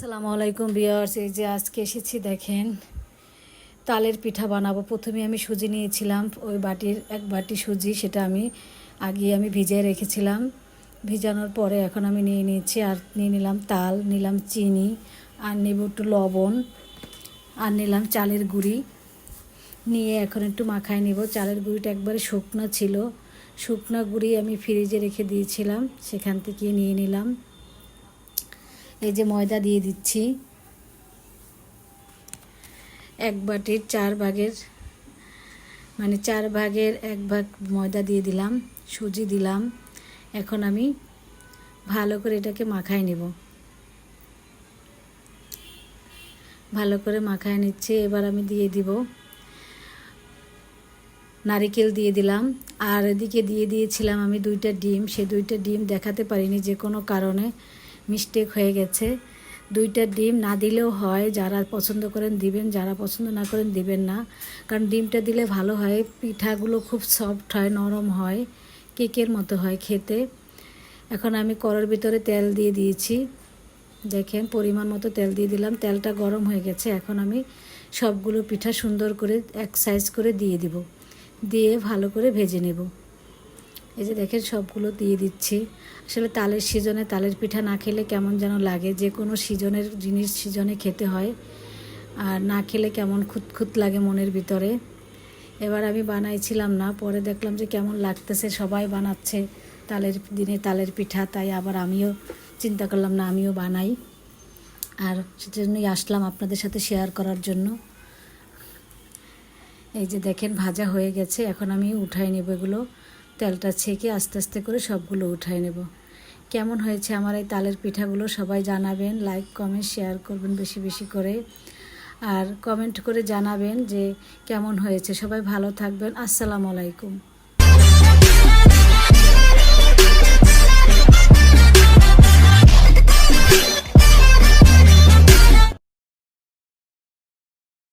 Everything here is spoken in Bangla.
আসসালামু আলাইকুম ভিউয়ার্স। এই যে আজকে এসেছি, দেখেন তালের পিঠা বানাবো। প্রথমে আমি সুজি নিয়েছিলাম, ওই বাটির এক বাটি সুজি, সেটা আগে ভিজিয়ে রেখেছিলাম। ভিজানোর পরে এখন আমি নিয়ে নিয়েছি, আর নিয়ে নিলাম তাল, নিলাম চিনি, আর নেব একটু লবণ, আর নিলাম চালের গুঁড়ি। নিয়ে এখন একটু মাখায় নেব। চালের গুঁড়িটা একবারে শুকনো ছিল, শুকনো গুঁড়ি আমি ফ্রিজে রেখে দিয়েছিলাম, সেখান থেকে নিয়ে নিলাম। এই যে ময়দা দিয়ে দিচ্ছি, এক বাটির 4 ভাগের মানে 4 ভাগের 1 ভাগ ময়দা দিয়ে দিলাম, সুজি দিলাম। এখন আমি ভালো করে এটাকে মাখায় নেব, ভালো করে মাখায় নিচ্ছি। এবার আমি দিয়ে দিব নারিকেল দিয়ে দিলাম, আর এদিকে দিয়ে দিয়েছিলাম আমি 2টা ডিম। সেই 2টা ডিম দেখাতে পারিনি, যে কোনো কারণে মিস্টেক হয়ে গেছে। 2টা ডিম না দিলেও হয়, যারা পছন্দ করেন দিবেন, যারা পছন্দ না করেন দিবেন না, কারণ ডিমটা দিলে ভালো হয়, পিঠাগুলো খুব সফট হয়, নরম হয়, কেকের মতো হয় খেতে। এখন আমি কড়ার ভিতরে তেল দিয়ে দিয়েছি, দেখেন পরিমাণ মতো তেল দিয়ে দিলাম। তেলটা গরম হয়ে গেছে, এখন আমি সবগুলো পিঠা সুন্দর করে এক সাইজ করে দিয়ে দিব, দিয়ে ভালো করে ভেজে নেব। এই যে দেখেন সবগুলো দিয়ে দিচ্ছি। আসলে তালের সিজনে তালের পিঠা না খেলে কেমন যেন লাগে, যে কোনো সিজনের জিনিস সিজনে খেতে হয়, আর না খেলে কেমন খুঁতখুত লাগে মনের ভিতরে। এবার আমি বানাইছিলাম না, পরে দেখলাম যে কেমন লাগতেছে, সবাই বানাচ্ছে তালের দিনে তালের পিঠা, তাই আবার আমিও চিন্তা করলাম না আমিও বানাই, আর সেজন্যই আসলাম আপনাদের সাথে শেয়ার করার জন্য। এই যে দেখেন ভাজা হয়ে গেছে, এখন আমি উঠাই নেব এগুলো, তেলটা ছেঁকে আস্তে আস্তে করে সবগুলো উঠাই নেব। কেমন হয়েছে আমার এই তালের পিঠাগুলো সবাই জানাবেন, লাইক কমেন্ট শেয়ার করবেন বেশি বেশি করে, আর কমেন্ট করে জানাবেন যে কেমন হয়েছে। সবাই ভালো থাকবেন। আসসালামু আলাইকুম।